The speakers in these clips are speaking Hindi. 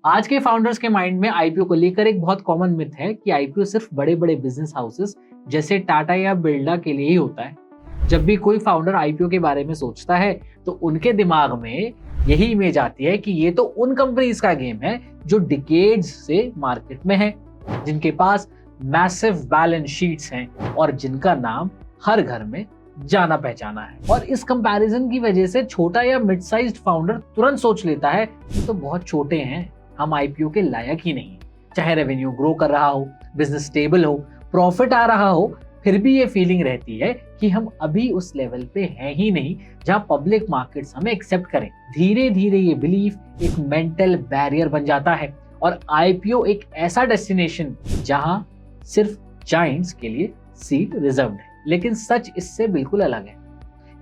आज के फाउंडर्स के माइंड में आईपीओ को लेकर एक बहुत कॉमन मिथ है कि आईपीओ सिर्फ बड़े बड़े बिजनेस हाउसेस जैसे टाटा या बिरला के लिए ही होता है। जब भी कोई फाउंडर आईपीओ के बारे में सोचता है तो उनके दिमाग में यही इमेज आती है कि ये तो उन कंपनीज का गेम है जो डिकेड्स से मार्केट में है, जिनके पास मैसिव बैलेंस शीट्स हैं और जिनका नाम हर घर में जाना पहचाना है। और इस कंपैरिजन की वजह से छोटा या मिड साइज्ड फाउंडर तुरंत सोच लेता है कि तो बहुत छोटे हैं, हम आईपीओ के लायक ही नहीं। चाहे रेवेन्यू ग्रो कर रहा हो, बिजनेस स्टेबल हो, प्रॉफिट आ रहा हो, फिर भी ये फीलिंग रहती है कि हम अभी उस लेवल पे हैं ही नहीं जहां पब्लिक मार्केट्स हमें एक्सेप्ट करें। धीरे धीरे ये बिलीफ एक मेंटल बैरियर बन जाता है और आईपीओ एक ऐसा डेस्टिनेशन जहां सिर्फ जायंट्स के लिए सीट रिजर्व्ड है। लेकिन सच इससे बिल्कुल अलग है।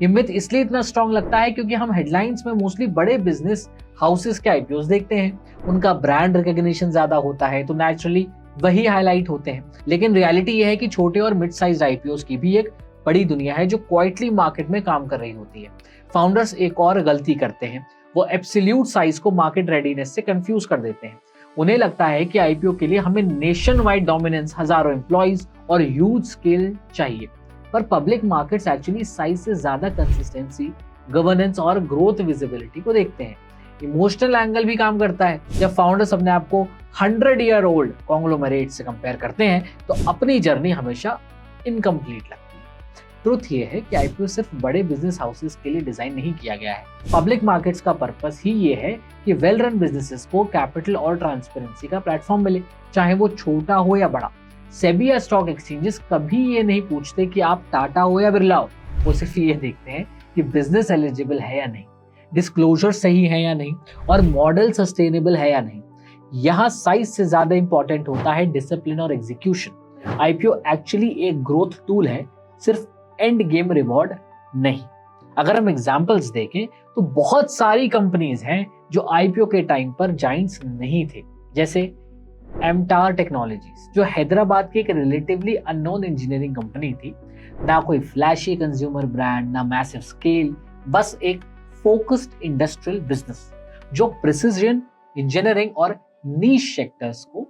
ये मिथ इसलिए इतना स्ट्रांग लगता है क्योंकि हम हेडलाइंस में मोस्टली बड़े बिजनेस हाउसेस के आईपीओस देखते हैं, उनका ब्रांड रिकॉग्निशन ज्यादा होता है तो नेचुरली वही हाईलाइट होते हैं। लेकिन रियलिटी ये है कि छोटे और मिड साइज आईपीओस की भी एक बड़ी दुनिया है जो क्वाइटली मार्केट में काम कर रही होती है। फाउंडर्स एक और गलती करते हैं, वो एब्सोल्यूट साइज को मार्केट रेडीनेस से कंफ्यूज कर देते हैं। उन्हें लगता है कि आईपीओ के लिए हमें नेशन वाइड डोमिनेंस, हजारों एम्प्लॉइज और ह्यूज स्केल चाहिए, पर पब्लिक मार्केट्स एक्चुअली साइज से ज्यादा कंसिस्टेंसी, गवर्नेंस और ग्रोथ विजिबिलिटी को देखते हैं। इमोशनल एंगल भी काम करता है। जब फाउंडर्स अपने आप को 100 ईयर ओल्ड कॉन्ग्लोमरेट से कंपेयर करते हैं तो अपनी जर्नी हमेशा इनकम्प्लीट लगती है। ट्रुथ ये है कि आईपीओ सिर्फ बड़े बिजनेस हाउसेस के लिए डिजाइन नहीं किया गया है। पब्लिक मार्केट्स का पर्पस ही ये है कि वेल रन बिजनेसेस को कैपिटल और ट्रांसपेरेंसी का प्लेटफॉर्म मिले, चाहे वो छोटा हो या बड़ा। सेबी या स्टॉक एक्सचेंजेस कभी ये नहीं पूछते कि आप टाटा हो या बिरला हो, वो सिर्फ ये देखते हैं कि बिजनेस एलिजिबल है या नहीं, डिस्क्लोजर सही है या नहीं और मॉडल सस्टेनेबल है या नहीं। यहाँ साइज से ज्यादा इंपॉर्टेंट होता है डिसिप्लिन और एग्जीक्यूशन। आईपीओ एक्चुअली एक ग्रोथ टूल है, सिर्फ एंड गेम रिवॉर्ड नहीं। अगर हम एग्जांपल्स देखें तो बहुत सारी कंपनीज हैं जो आईपीओ के टाइम पर जायंट्स नहीं थे, जैसे एमटार टेक्नोलॉजीज जो हैदराबाद की एक रिलेटिवली अननोन इंजीनियरिंग कंपनी थी। ना कोई फ्लैशी कंज्यूमर ब्रांड, ना मैसिव स्केल, बस एक फोकस्ड इंडस्ट्रियल बिजनेस जो प्रिसिजन इंजीनियरिंग और नीश सेक्टर्स को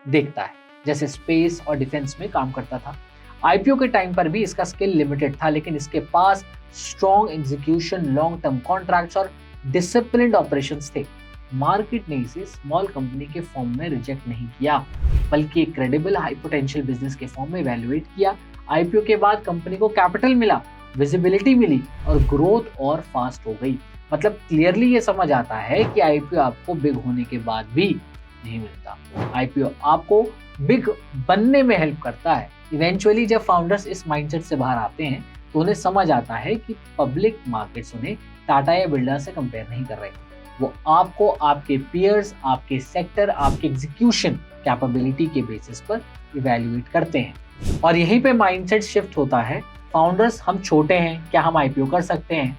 देखता है, जैसे स्पेस और डिफेंस में काम करता था। आईपीओ के टाइम पर भी इसका स्किल लिमिटेड था, लेकिन इसके पास strong execution, long term contracts और डिसिप्लिन्ड ऑपरेशंस थे। मार्केट ने इसे स्मॉल कंपनी के फॉर्म में रिजेक्ट नहीं किया, बल्कि एक क्रेडिबल हाई पोटेंशियल बिजनेस के फॉर्म में इवैल्यूएट किया। आईपीओ के बाद कंपनी को कैपिटल मिला, विजिबिलिटी मिली और ग्रोथ और फास्ट हो गई। मतलब क्लियरली ये समझ आता है कि आईपीओ आपको बिग होने के बाद भी नहीं मिलता, आईपीओ आपको बिग बनने में हेल्प करता है। इवेंचुअली जब फाउंडर्स इस माइंडसेट से बाहर आते हैं तो उन्हें समझ आता है कि पब्लिक मार्केट्स उन्हें टाटा या बिरला से कंपेयर नहीं कर रहे, वो आपको आपके पीयर्स, आपके सेक्टर, आपके एग्जीक्यूशन कैपेबिलिटी के बेसिस पर इवैल्यूएट करते हैं। और यहीं पे माइंडसेट शिफ्ट होता है। फाउंडर्स हम छोटे हैं, क्या हम आईपीओ कर सकते हैं,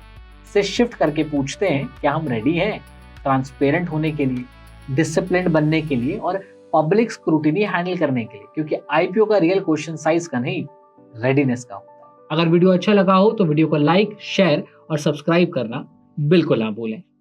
से शिफ्ट करके पूछते हैं क्या हम रेडी हैं ट्रांसपेरेंट होने के लिए, डिसिप्लिन्ड बनने के लिए और पब्लिक स्क्रूटिनी हैंडल करने के लिए। क्योंकि आईपीओ का रियल क्वेश्चन साइज का नहीं, रेडीनेस का होता है। अगर वीडियो अच्छा लगा हो तो वीडियो को लाइक, शेयर और सब्सक्राइब करना बिल्कुल ना भूलें।